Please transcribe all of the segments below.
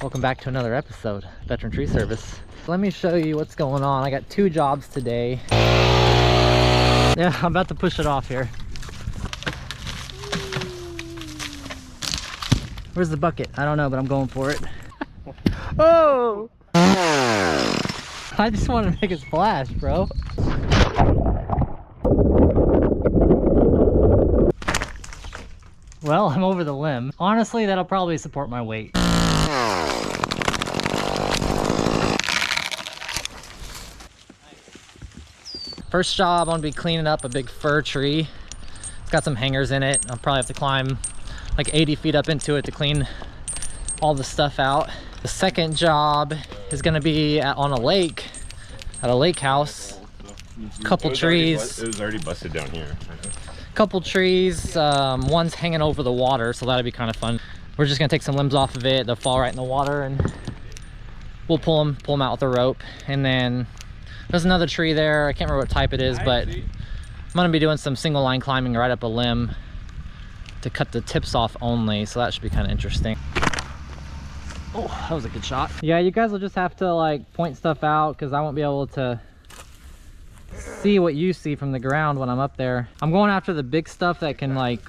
Welcome back to another episode, Veteran Tree Service. Let me show you what's going on. I got 2 jobs today. Yeah, I'm about to push it off here. Where's the bucket? I don't know, but I'm going for it. Oh! I just want to make it splash, bro. Well, I'm over the limb. Honestly, that'll probably support my weight. First job, I'm gonna be cleaning up a big fir tree. It's got some hangers in it. I'll probably have to climb like 80 feet up into it to clean all the stuff out. The second job is gonna be on a lake, at a lake house. Couple trees. It was already busted down here. Couple trees, one's hanging over the water, so that'll be kind of fun. We're just gonna take some limbs off of it. They'll fall right in the water, and we'll pull them out with a rope. And then there's another tree there. I can't remember what type it is, but I'm gonna be doing some single line climbing right up a limb to cut the tips off only, so that should be kind of interesting. Oh, that was a good shot. Yeah, you guys will just have to like point stuff out because I won't be able to see what you see from the ground when I'm up there. I'm going after the big stuff that can like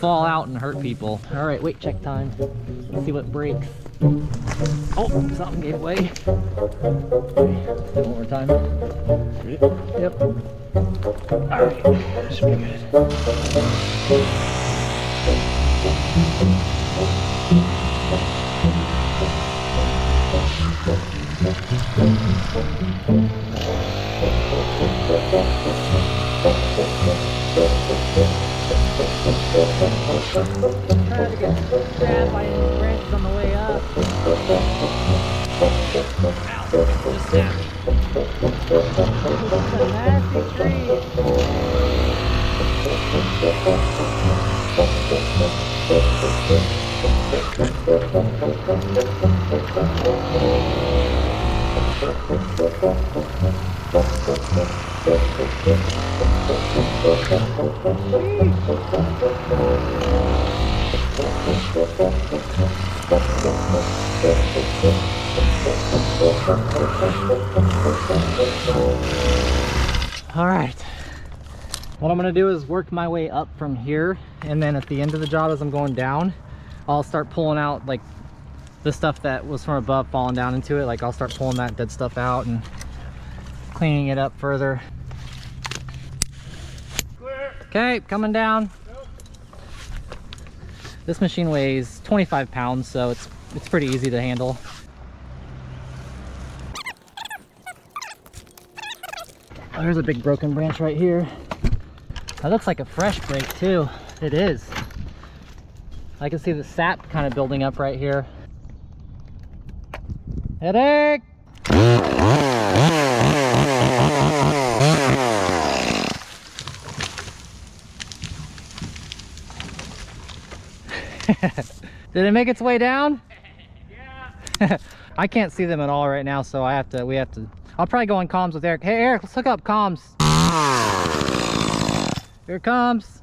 fall out and hurt people. All right, weight check time. Let's see what breaks. Oh, something gave way. Okay, let's do it one more time. Yep. All right, should be good. Trying to get grabbed by any branches on the way up. Ow, just snapped. It's a nasty tree. All right, what I'm gonna do is work my way up from here, and then at the end of the job as I'm going down, I'll start pulling out like the stuff that was from above falling down into it. Like I'll start pulling that dead stuff out and cleaning it up further. Okay, coming down. This machine weighs 25 pounds, so it's pretty easy to handle. Oh, there's a big broken branch right here. That looks like a fresh break too. It is. I can see the sap kind of building up right here. Headache! Did it make its way down? Yeah. I can't see them at all right now, so we have to. I'll probably go on comms with Eric. Hey Eric, let's hook up comms. Here it comes.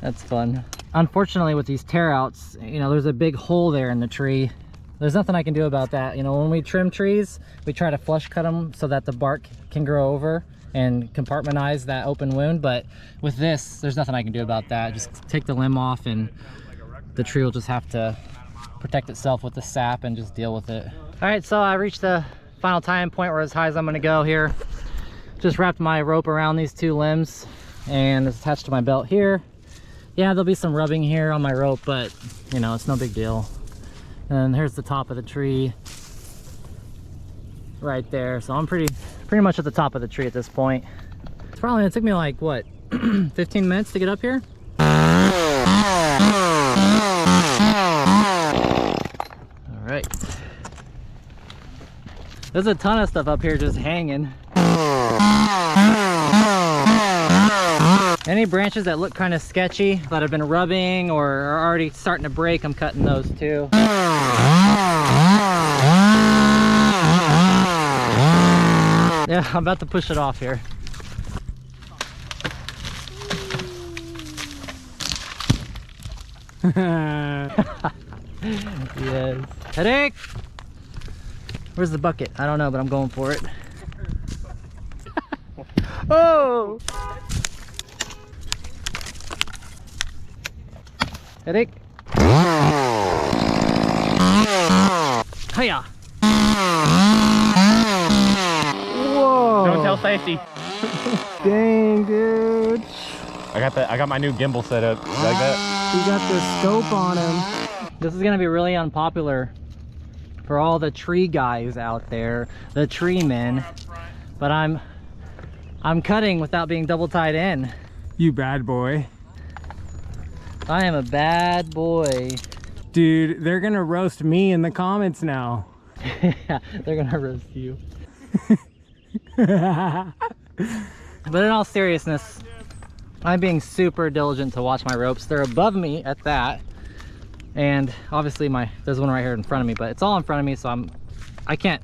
That's fun. Unfortunately, with these tear outs, you know, there's a big hole there in the tree. There's nothing I can do about that. You know, when we trim trees, we try to flush cut them so that the bark can grow over and compartmentalize that open wound. But with this, there's nothing I can do about that. Just take the limb off and the tree will just have to protect itself with the sap and just deal with it. All right, so I reached the final tying point where as high as I'm gonna go here. Just wrapped my rope around these 2 limbs and it's attached to my belt here. Yeah, there'll be some rubbing here on my rope, but you know, it's no big deal. And here's the top of the tree right there. So I'm pretty much at the top of the tree at this point. It's probably, it took me like what, 15 minutes to get up here. All right. There's a ton of stuff up here just hanging. Any branches that look kind of sketchy that have been rubbing or are already starting to break, I'm cutting those too. Yeah, I'm about to push it off here. Yes. Headache! Where's the bucket? I don't know, but I'm going for it. Oh! Headache! Hiya! Whoa! Don't tell safety. Dang, dude. I got my new gimbal set up. You like that? He got the scope on him. This is gonna be really unpopular for all the tree guys out there, the tree men. But I'm cutting without being double tied in. You bad boy. I am a bad boy. Dude, they're gonna roast me in the comments now. Yeah, they're gonna roast you. But in all seriousness, I'm being super diligent to watch my ropes. They're above me at that. And obviously there's one right here in front of me, but it's all in front of me, so I can't,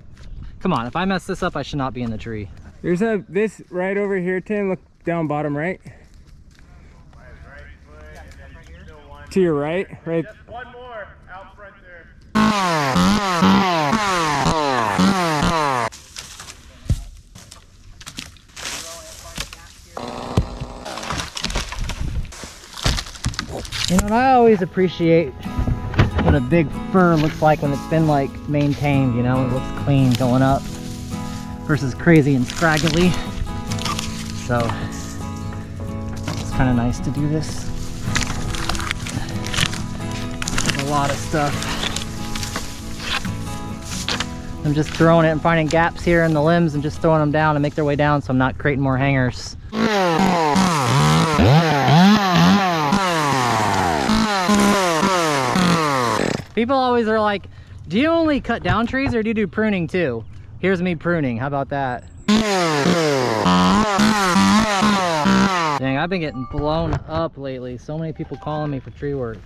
come on, if I mess this up, I should not be in the tree. There's this right over here, Tim. Look down bottom right. To your right, right. One more out front there. You know, and I always appreciate what a big fir looks like when it's been like maintained, you know, it looks clean going up versus crazy and scraggly. So it's kind of nice to do this. There's a lot of stuff. I'm just throwing it and finding gaps here in the limbs and just throwing them down to make their way down so I'm not creating more hangers. People always are like, do you only cut down trees or do you do pruning too? Here's me pruning, how about that? Dang, I've been getting blown up lately. So many people calling me for tree work.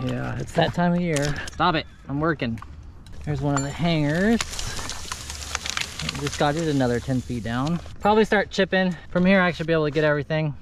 Yeah, it's that time of year. Stop it, I'm working. There's one of the hangers. Just got it another 10 feet down. Probably start chipping. From here I should be able to get everything.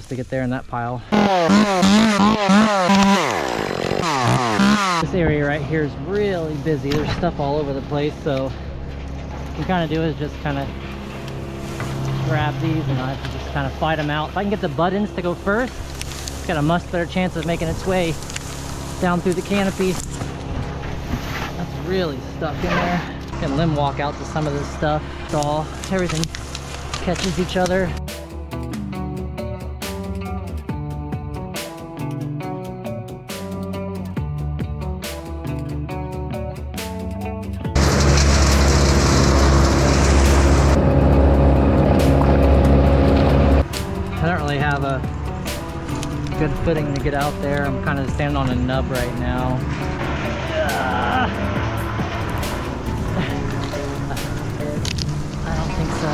To get there in that pile. This area right here is really busy. There's stuff all over the place, so what you kind of do is just kind of grab these and I have to just kind of fight them out. If I can get the buttons to go first, it's got a much better chance of making its way down through the canopy. That's really stuck in there. You can limb walk out to some of this stuff. It's all, everything catches each other. Have a good footing to get out there. I'm kind of standing on a nub right now. I don't think so,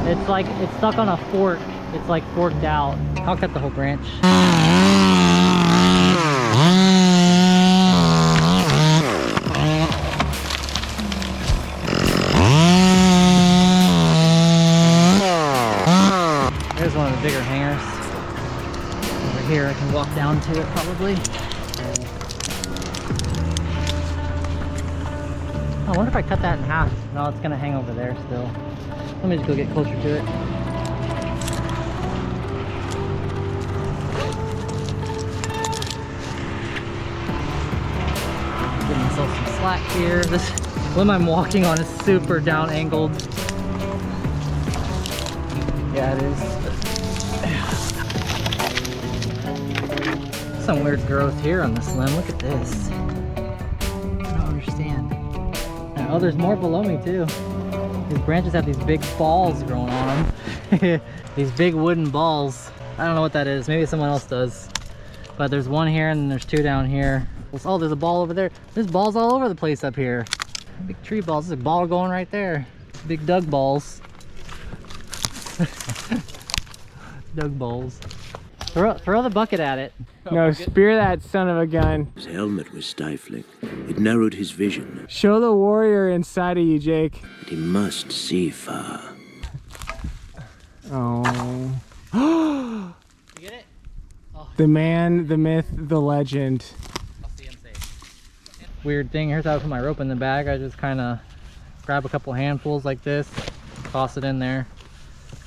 dude. It's like it's stuck on a fork. It's like forked out. I'll cut the whole branch. There's one of the bigger hangers. Over here I can walk down to it probably. I wonder if I cut that in half. No, it's gonna hang over there still. Let me just go get closer to it. Give myself some slack here. This limb I'm walking on is super down angled. Yeah, it is. Some weird growth here on this limb. Look at this. I don't understand. Oh, there's more below me too. These branches have these big balls growing on them. These big wooden balls. I don't know what that is. Maybe someone else does. But there's one here and then there's two down here. Oh, there's a ball over there. There's balls all over the place up here. Big tree balls. There's a ball going right there. Big Doug balls. Doug balls. Throw the bucket at it. No, spear that son of a gun. His helmet was stifling. It narrowed his vision. Show the warrior inside of you, Jake. But he must see far. Oh. You get it? The man, the myth, the legend. I'll see him safe. Weird thing, here's how I put my rope in the bag. I just kind of grab a couple handfuls like this, toss it in there.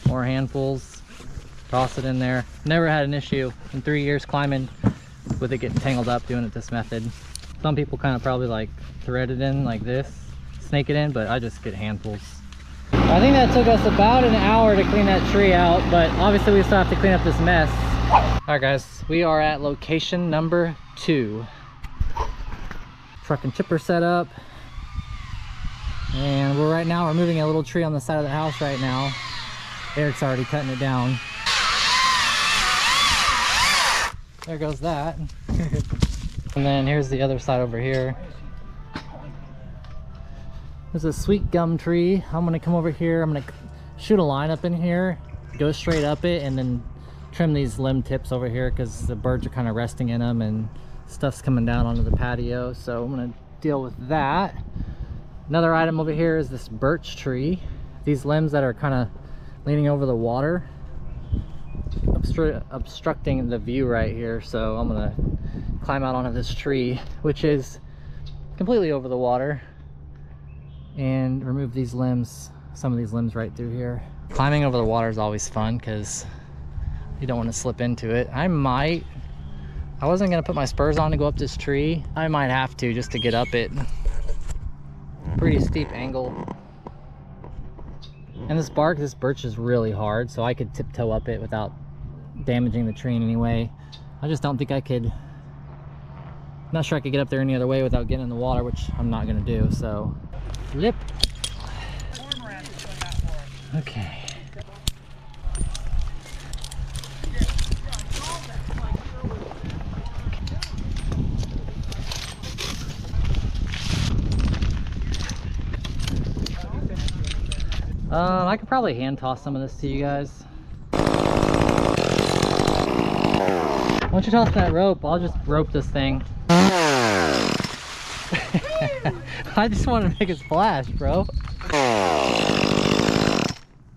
More handfuls, toss it in there. Never had an issue in 3 years climbing with it getting tangled up doing it this method. Some people kind of probably like thread it in like this, snake it in, but I just get handfuls. I think that took us about an hour to clean that tree out, but obviously we still have to clean up this mess. All right guys, we are at location number 2. Truck and chipper set up. And right now we're moving a little tree on the side of the house right now. Eric's already cutting it down. There goes that. And then here's the other side over here. There's a sweet gum tree. I'm gonna come over here. I'm gonna shoot a line up in here, go straight up it, and then trim these limb tips over here because the birds are kind of resting in them and stuff's coming down onto the patio. So I'm gonna deal with that. Another item over here is this birch tree. These limbs that are kind of leaning over the water, obstructing the view right here. So I'm gonna climb out onto this tree, which is completely over the water, and remove these limbs, some of these limbs right through here. Climbing over the water is always fun because you don't want to slip into it. I wasn't gonna put my spurs on to go up this tree. I might have to just to get up it. Pretty steep angle. And this birch is really hard, so I could tiptoe up it without damaging the tree in any way. I just don't think I could, I'm not sure I could get up there any other way without getting in the water, which I'm not gonna do, so. Lip. Okay. I could probably hand toss some of this to you guys. Why don't you toss that rope? I'll just rope this thing. I just want to make a splash, bro.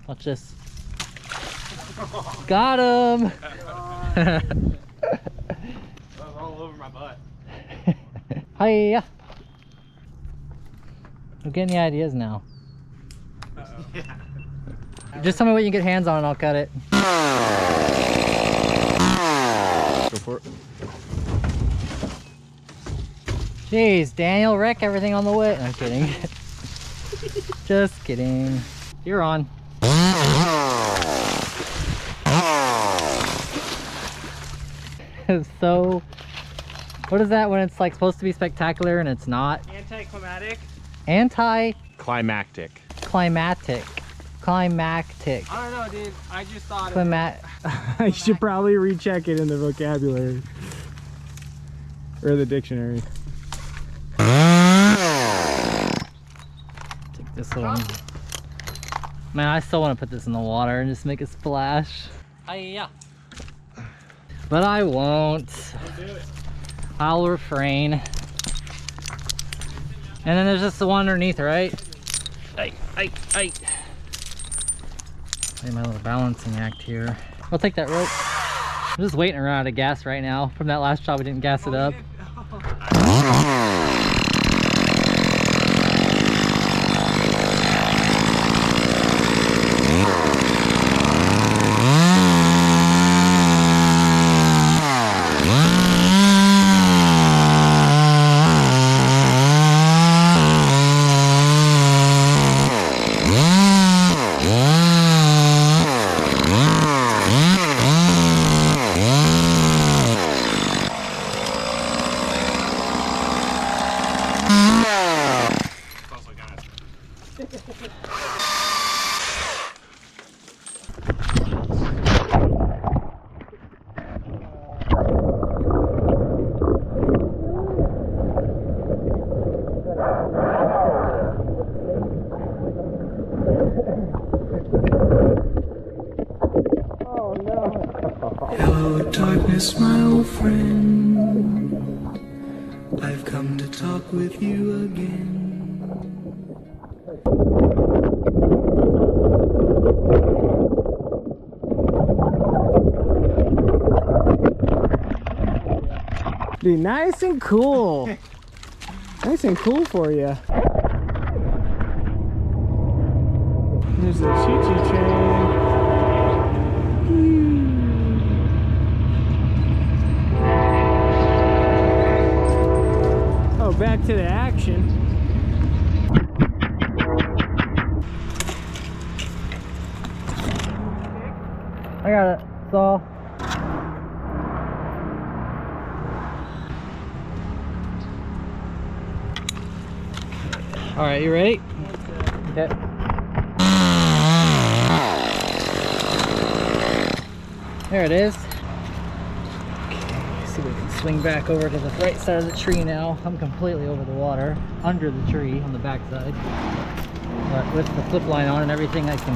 Watch this. Got him! All over my butt. Hiya! I'm getting the ideas now. Yeah. Just tell me what you can get hands on and I'll cut it. Go for it. Jeez, Daniel, wreck everything on the way. I'm kidding. Just kidding. You're on. So, what is that when it's like supposed to be spectacular and it's not? Anticlimactic. Climactic. Climactic. Climactic. I don't know, dude. I just thought I should probably recheck it in the vocabulary. Or the dictionary. Take this one. Man, I still want to put this in the water and just make a splash. Hiya. But I won't. Don't do it. I'll refrain. And then there's just the one underneath, right? Hey. Play my little balancing act here. I'll take that rope. I'm just waiting around out of gas right now. From that last job, we didn't gas it up. Yes, my old friend, I've come to talk with you again. Be nice and cool. Nice and cool for you. There's a choo-choo train. Oh, back to the action. I got it. So all right, you ready? Okay. There it is. Okay, see if we can swing back over to the right side of the tree now. I'm completely over the water, under the tree on the back side. But with the flip line on and everything, I can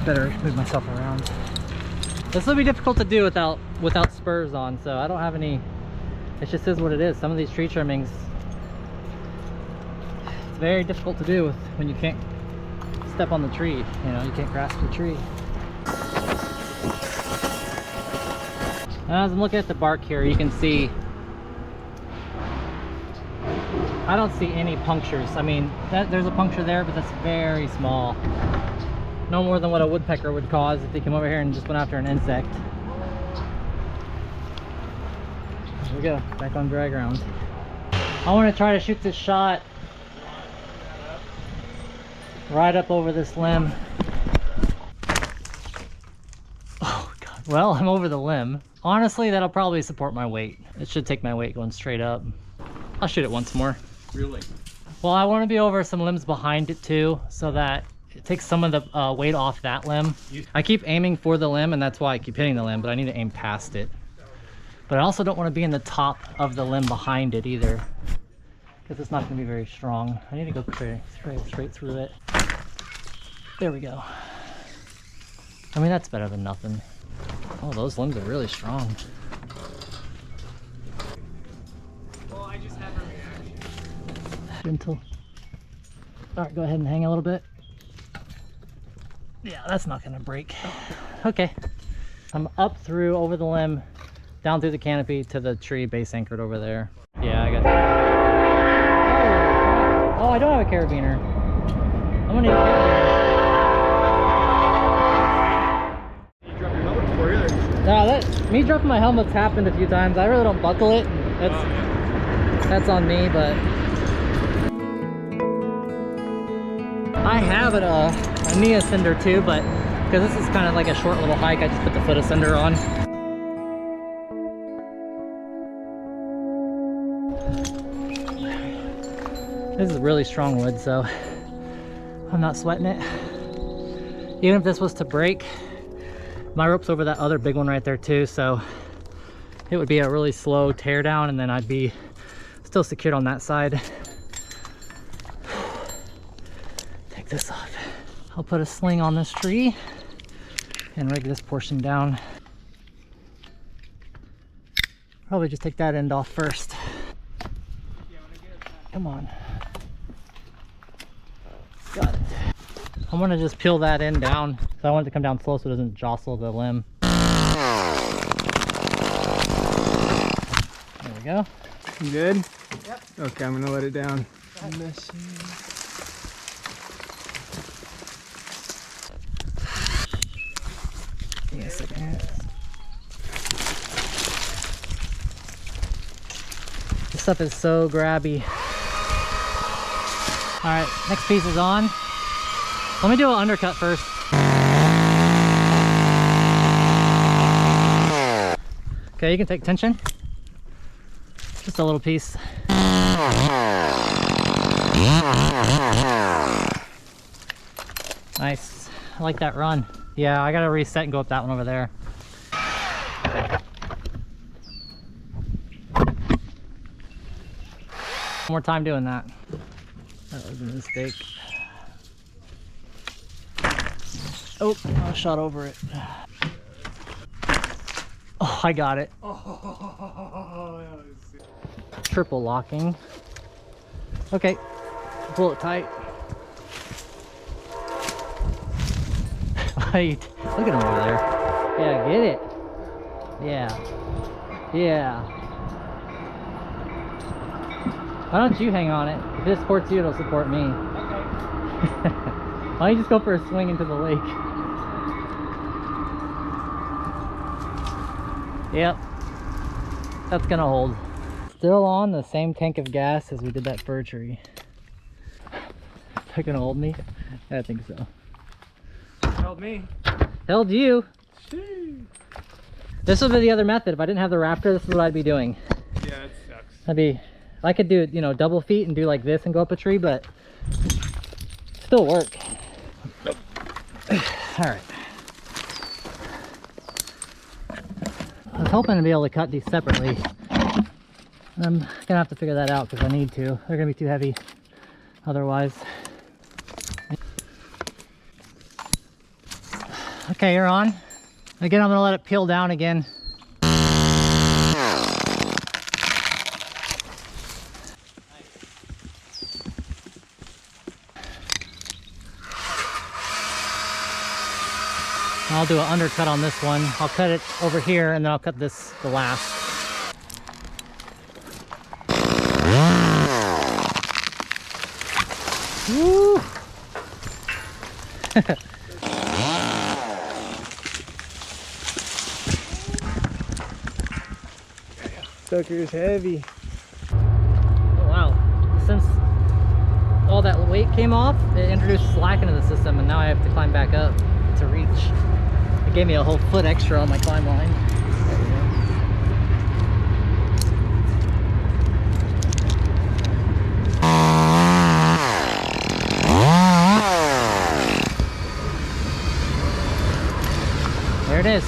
better move myself around. This will be difficult to do without spurs on, so I don't have any. It just is what it is. Some of these tree trimmings, it's very difficult to do when you can't step on the tree. You know, you can't grasp the tree. As I'm looking at the bark here, you can see I don't see any punctures. I mean, there's a puncture there, but that's very small. No more than what a woodpecker would cause if they came over here and just went after an insect. There we go, back on dry ground. I want to try to shoot this shot right up over this limb. Oh God, well, I'm over the limb. Honestly, that'll probably support my weight. It should take my weight going straight up. I'll shoot it once more. Really? Well, I want to be over some limbs behind it too, so that it takes some of the weight off that limb. I keep aiming for the limb, and that's why I keep hitting the limb, but I need to aim past it. But I also don't want to be in the top of the limb behind it either, because it's not going to be very strong. I need to go straight through it. There we go. I mean, that's better than nothing. Oh, those limbs are really strong. Well, I just have a reaction. Gentle. All right, go ahead and hang a little bit. Yeah, that's not gonna break. Okay. I'm up through, over the limb, down through the canopy to the tree base anchored over there. Yeah, I got that. Oh, I don't have a carabiner. I'm gonna need a carabiner. You drop your helmet before either. No, me dropping my helmet's happened a few times. I really don't buckle it. That's on me, but I have a knee ascender too, but because this is kind of like a short little hike, I just put the foot ascender on. This is really strong wood, so I'm not sweating it. Even if this was to break, my rope's over that other big one right there too, so it would be a really slow tear down, and then I'd be still secured on that side. Take this off. I'll put a sling on this tree and rig this portion down. Probably just take that end off first. Come on. Got it. I'm gonna just peel that end down. So I want it to come down slow so it doesn't jostle the limb. There we go. You good? Yep. Okay, I'm gonna let it down. Give me a second. This stuff is so grabby. All right, next piece is on. Let me do an undercut first. Okay, you can take tension. Just a little piece. Nice. I like that run. Yeah, I gotta reset and go up that one over there. One more time doing that. That was a mistake. Oh, I shot over it. Oh, I got it. Oh, Triple locking. Okay, pull it tight. Wait, look at him over there. Yeah, get it. Yeah. Yeah. Why don't you hang on it? If it supports you, it'll support me. okay. Why don't you just go for a swing into the lake? Yep. That's gonna hold. Still on the same tank of gas as we did that fir tree. They're gonna hold me? I think so. Help me. Held you. Sheesh. This would be the other method. If I didn't have the Raptor, this is what I'd be doing. Yeah, it sucks. I could do, you know, double feet and do like this and go up a tree, but still work. All right. I was hoping to be able to cut these separately. I'm gonna have to figure that out because I need to. They're gonna be too heavy otherwise. Okay, you're on. Again, I'm gonna let it peel down again. I'll do an undercut on this one. I'll cut it over here and then I'll cut this the last. Woo! Sucker's heavy. Oh, wow. Since all that weight came off, it introduced slack into the system and now I have to climb back up to reach. It gave me a whole foot extra on my climb line. There we go. There it is.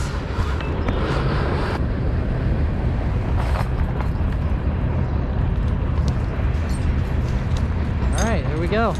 All right, here we go.